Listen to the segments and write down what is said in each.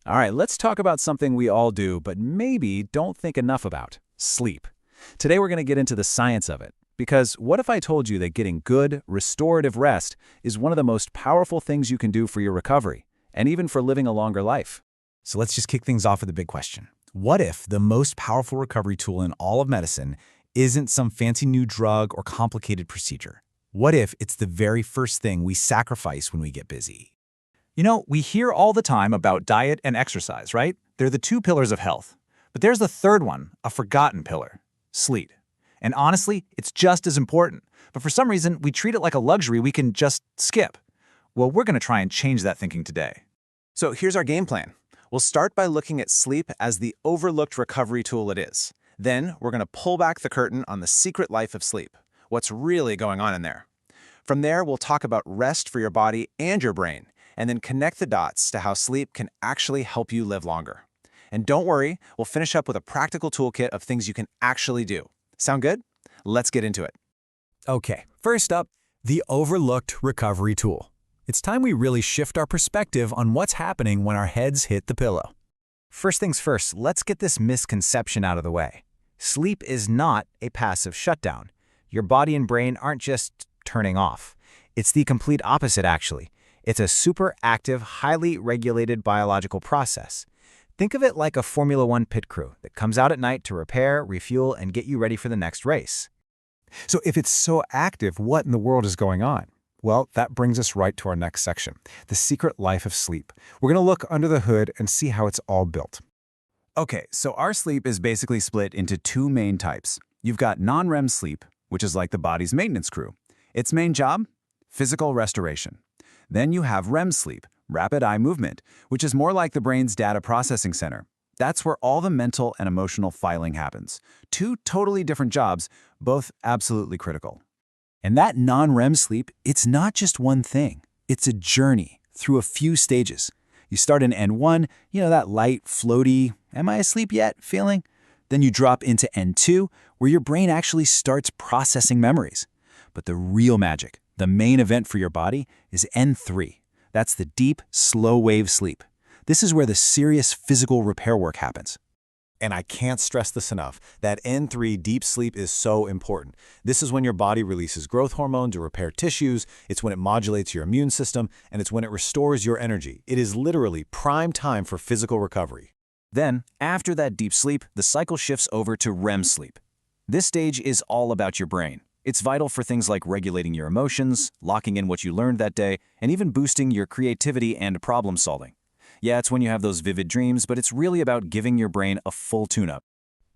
All right, let's talk about something we all do, but maybe don't think enough about: sleep. Today we're going to get into the science of it. Because what if I told you that getting good, restorative rest is one of the most powerful things you can do for your recovery, and even for living a longer life? So let's just kick things off with a big question. What if the most powerful recovery tool in all of medicine isn't some fancy new drug or complicated procedure? What if it's the very first thing we sacrifice when we get busy? You know, we hear all the time about diet and exercise, right? They're the two pillars of health. But there's the third one, a forgotten pillar: sleep. And honestly, it's just as important. But for some reason, we treat it like a luxury we can just skip. Well, we're going to try and change that thinking today. So here's our game plan. We'll start by looking at sleep as the overlooked recovery tool it is. Then we're going to pull back the curtain on the secret life of sleep, what's really going on in there. From there, we'll talk about rest for your body and your brain, and then connect the dots to how sleep can actually help you live longer. And don't worry, we'll finish up with a practical toolkit of things you can actually do. Sound good? Let's get into it. Okay, first up, the overlooked recovery tool. It's time we really shift our perspective on what's happening when our heads hit the pillow. First things first, let's get this misconception out of the way. Sleep is not a passive shutdown. Your body and brain aren't just turning off. It's the complete opposite, actually. It's a super active, highly regulated biological process. Think of it like a Formula One pit crew that comes out at night to repair, refuel, and get you ready for the next race. So if it's so active, what in the world is going on? Well, that brings us right to our next section, the secret life of sleep. We're going to look under the hood and see how it's all built. Okay, so our sleep is basically split into two main types. You've got non-REM sleep, which is like the body's maintenance crew. Its main job? Physical restoration. Then you have REM sleep, rapid eye movement, which is more like the brain's data processing center. That's where all the mental and emotional filing happens. Two totally different jobs, both absolutely critical. And that non-REM sleep, it's not just one thing. It's a journey through a few stages. You start in N1, that light, floaty, am I asleep yet feeling? Then you drop into N2, where your brain actually starts processing memories. But the real magic, the main event for your body, is N3. That's the deep, slow-wave sleep. This is where the serious physical repair work happens. And I can't stress this enough, that N3 deep sleep is so important. This is when your body releases growth hormone to repair tissues, it's when it modulates your immune system, and it's when it restores your energy. It is literally prime time for physical recovery. Then, after that deep sleep, the cycle shifts over to REM sleep. This stage is all about your brain. It's vital for things like regulating your emotions, locking in what you learned that day, and even boosting your creativity and problem solving. Yeah, it's when you have those vivid dreams, but it's really about giving your brain a full tune-up.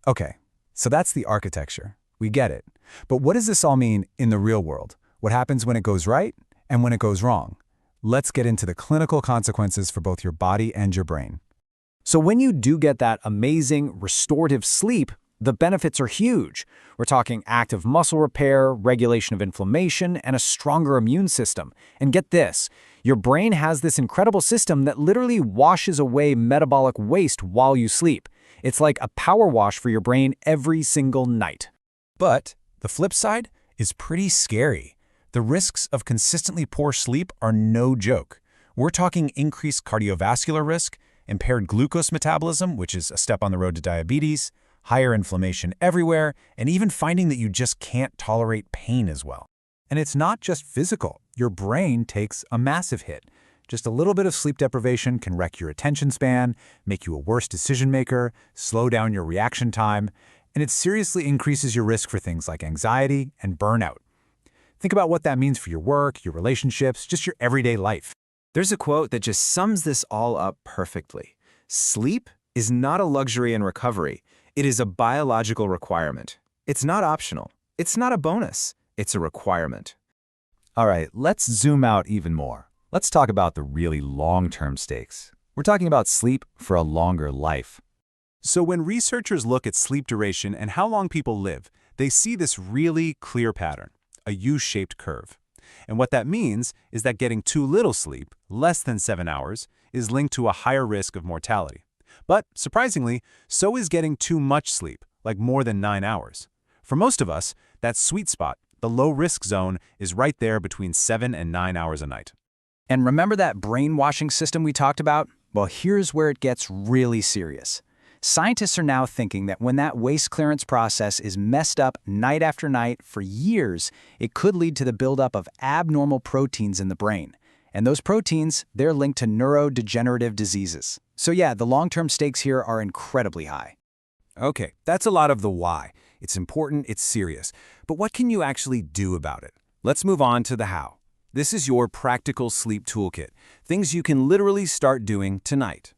Okay, so that's the architecture. We get it. But what does this all mean in the real world? What happens when it goes right and when it goes wrong? Let's get into the clinical consequences for both your body and your brain. So when you do get that amazing restorative sleep, the benefits are huge. We're talking active muscle repair, regulation of inflammation, and a stronger immune system. And get this, your brain has this incredible system that literally washes away metabolic waste while you sleep. It's like a power wash for your brain every single night. But the flip side is pretty scary. The risks of consistently poor sleep are no joke. We're talking increased cardiovascular risk, impaired glucose metabolism, which is a step on the road to diabetes, higher inflammation everywhere, and even finding that you just can't tolerate pain as well. And it's not just physical. Your brain takes a massive hit. Just a little bit of sleep deprivation can wreck your attention span, make you a worse decision maker, slow down your reaction time, and it seriously increases your risk for things like anxiety and burnout. Think about what that means for your work, your relationships, just your everyday life. There's a quote that just sums this all up perfectly. Sleep is not a luxury in recovery. It is a biological requirement. It's not optional. It's not a bonus. It's a requirement. All right, let's zoom out even more. Let's talk about the really long-term stakes. We're talking about sleep for a longer life. So when researchers look at sleep duration and how long people live, they see this really clear pattern, a U-shaped curve. And what that means is that getting too little sleep, less than 7 hours, is linked to a higher risk of mortality. But surprisingly, so is getting too much sleep, like more than 9 hours. For most of us, that sweet spot, the low-risk zone, is right there between 7 and 9 hours a night. And remember that brainwashing system we talked about? Well, here's where it gets really serious. Scientists are now thinking that when that waste clearance process is messed up night after night for years, it could lead to the buildup of abnormal proteins in the brain. And those proteins, they're linked to neurodegenerative diseases. So yeah, the long-term stakes here are incredibly high. Okay, that's a lot of the why. It's important, it's serious. But what can you actually do about it? Let's move on to the how. This is your practical sleep toolkit, things you can literally start doing tonight.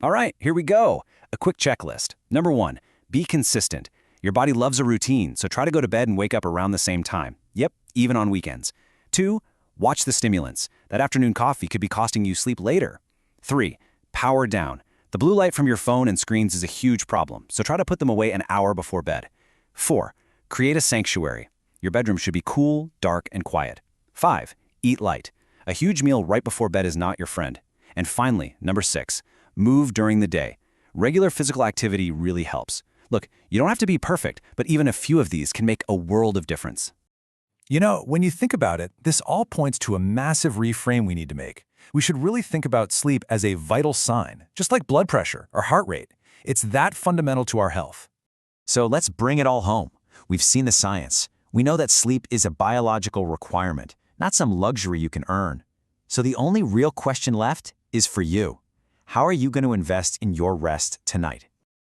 All right, here we go. A quick checklist. Number 1, be consistent. Your body loves a routine, so try to go to bed and wake up around the same time. Yep, even on weekends. 2, watch the stimulants. That afternoon coffee could be costing you sleep later. 3, power down. The blue light from your phone and screens is a huge problem, so try to put them away an hour before bed. 4, create a sanctuary. Your bedroom should be cool, dark, and quiet. 5, eat light. A huge meal right before bed is not your friend. And finally, number 6, move during the day. Regular physical activity really helps. Look, you don't have to be perfect, but even a few of these can make a world of difference. You know, when you think about it, this all points to a massive reframe we need to make. We should really think about sleep as a vital sign, just like blood pressure or heart rate. It's that fundamental to our health. So let's bring it all home. We've seen the science. We know that sleep is a biological requirement, not some luxury you can earn. So the only real question left is for you. How are you going to invest in your rest tonight?